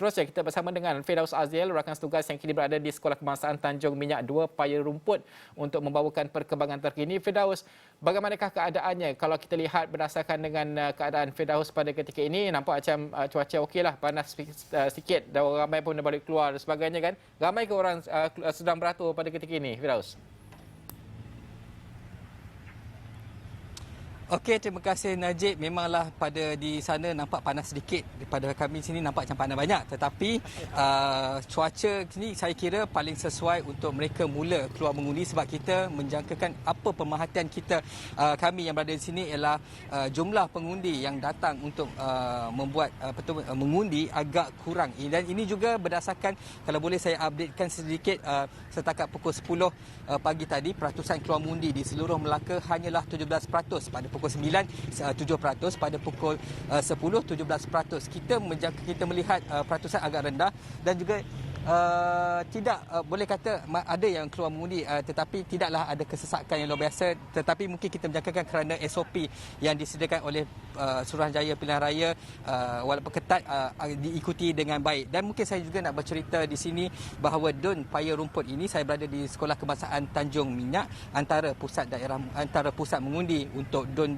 seterusnya kita bersama dengan Firdaus Azil, rakan setugas yang kini berada di Sekolah Kebangsaan Tanjung Minyak 2 Paya Rumput untuk membawakan perkembangan terkini. Firdaus, bagaimanakah keadaannya? Kalau kita lihat berdasarkan dengan keadaan Firdaus pada ketika ini, nampak macam cuaca okeylah, panas sikit dan orang ramai pun dah balik keluar dan sebagainya kan. Ramai ke orang sedang beratur pada ketika ini, Firdaus? Okey, terima kasih Najib. Memanglah pada di sana nampak panas sedikit. Daripada kami sini nampak macam panas banyak. Tetapi cuaca sini saya kira paling sesuai untuk mereka mula keluar mengundi sebab kita menjangkakan apa pemerhatian kita kami yang berada di sini ialah jumlah pengundi yang datang untuk membuat mengundi agak kurang. Dan ini juga berdasarkan, kalau boleh saya updatekan sedikit, setakat pukul 10 pagi tadi peratusan keluar mengundi di seluruh Melaka hanyalah 17%. Pada pukul 9, 7%. Pada pukul 10, 17%. Kita melihat peratusan agak rendah dan juga tidak boleh kata ada yang keluar mengundi, tetapi tidaklah ada kesesakan yang luar biasa, tetapi mungkin kita menjangkakan kerana SOP yang disediakan oleh Suruhanjaya Pilihan Raya walaupun ketat diikuti dengan baik. Dan mungkin saya juga nak bercerita di sini bahawa DUN Paya Rumput ini, saya berada di Sekolah Kebangsaan Tanjung Minyak, antara pusat mengundi untuk DUN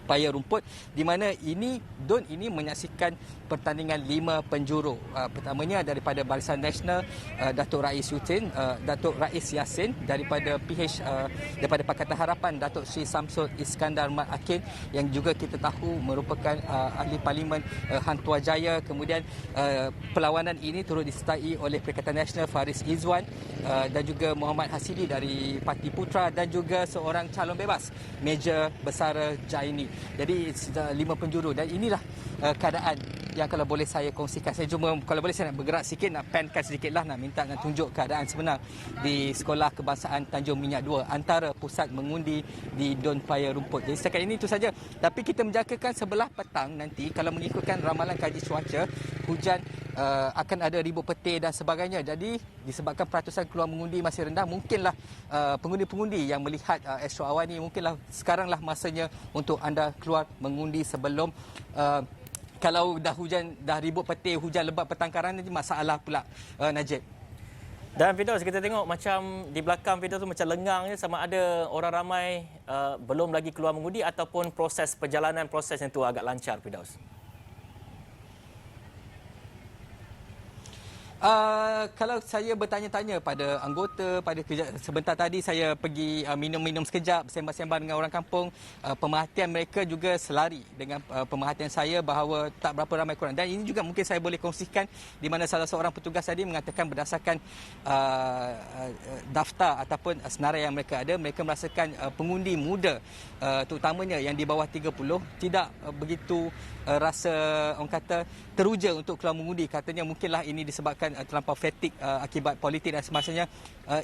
Paya Rumput, di mana DUN ini menyaksikan pertandingan 5 penjuru. Pertamanya daripada Barisan Nasional, Datuk Rais Yassin, daripada daripada Pakatan Harapan Datuk Sri Samsul Iskandar Mat Akin yang juga kita tahu merupakan ahli Parlimen Hang Tuajaya. Kemudian perlawanan ini turut disertai oleh Perikatan Nasional Faris Izwan dan juga Muhammad Hasidi dari Parti Putra dan juga seorang calon bebas Major Besara Jaini. Jadi 5 penjuru dan inilah keadaan yang kalau boleh saya kongsikan. Saya cuma kalau boleh saya nak bergerak sikit, nak pankan sedikitlah, nak minta nak tunjuk keadaan sebenar di Sekolah Kebangsaan Tanjung Minyak 2 antara pusat mengundi di DUN Paya Rumput. Jadi setakat ini itu saja. Tapi kita menjangkakan sebelah petang nanti kalau mengikutkan ramalan kaji cuaca, hujan akan ada ribut petir dan sebagainya. Jadi disebabkan peratusan keluar mengundi masih rendah, mungkinlah pengundi-pengundi yang melihat astro awan ini, mungkinlah sekaranglah masanya untuk anda keluar mengundi sebelum kalau dah hujan, dah ribut petir, hujan lebat petangkaran, nanti masalah pula, Najib. Dan Firdaus, kita tengok macam di belakang Firdaus tu macam lengang je, sama ada orang ramai belum lagi keluar mengundi ataupun perjalanan proses yang tu agak lancar, Firdaus. Kalau saya bertanya-tanya pada anggota, sebentar tadi saya pergi minum-minum sekejap, sembang-sembang dengan orang kampung, pemerhatian mereka juga selari dengan pemerhatian saya bahawa tak berapa ramai korang. Dan ini juga mungkin saya boleh kongsikan di mana salah seorang petugas tadi mengatakan berdasarkan daftar ataupun senarai yang mereka ada, mereka merasakan pengundi muda terutamanya yang di bawah 30 tidak begitu rasa orang kata teruja untuk keluar mengundi. Katanya mungkinlah ini disebabkan terlampau fatik akibat politik dan semacamnya.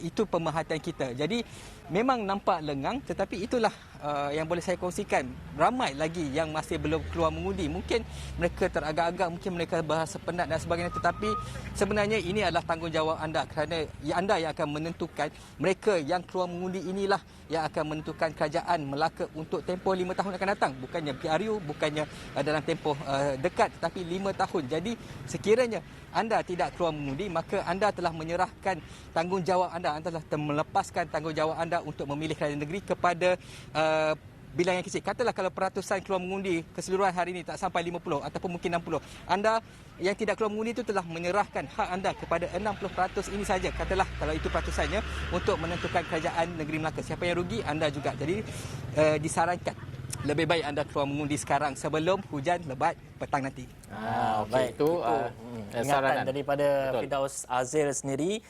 Itu pemerhatian kita. Jadi memang nampak lengang, tetapi itulah yang boleh saya kongsikan. Ramai lagi yang masih belum keluar mengundi. Mungkin mereka teragak-agak, mungkin mereka bahasa penat dan sebagainya, tetapi sebenarnya ini adalah tanggungjawab anda kerana anda yang akan menentukan. Mereka yang keluar mengundi inilah yang akan menentukan kerajaan Melaka untuk tempoh 5 tahun akan datang. Bukannya PRU, bukannya dalam tempoh dekat, tetapi 5 tahun. Jadi sekiranya anda tidak keluar mengundi, maka anda telah menyerahkan tanggungjawab anda telah melepaskan tanggungjawab anda untuk memilih kerajaan negeri kepada bilangan kecil. Katalah kalau peratusan keluar mengundi keseluruhan hari ini tak sampai 50 ataupun mungkin 60. Anda yang tidak keluar mengundi itu telah menyerahkan hak anda kepada 60% ini saja. Katalah kalau itu peratusannya untuk menentukan kerajaan negeri Melaka. Siapa yang rugi? Anda juga. Jadi disarankan lebih baik anda keluar mengundi sekarang sebelum hujan lebat petang nanti. Baik. Itu ingatan daripada Firdaus Azil sendiri.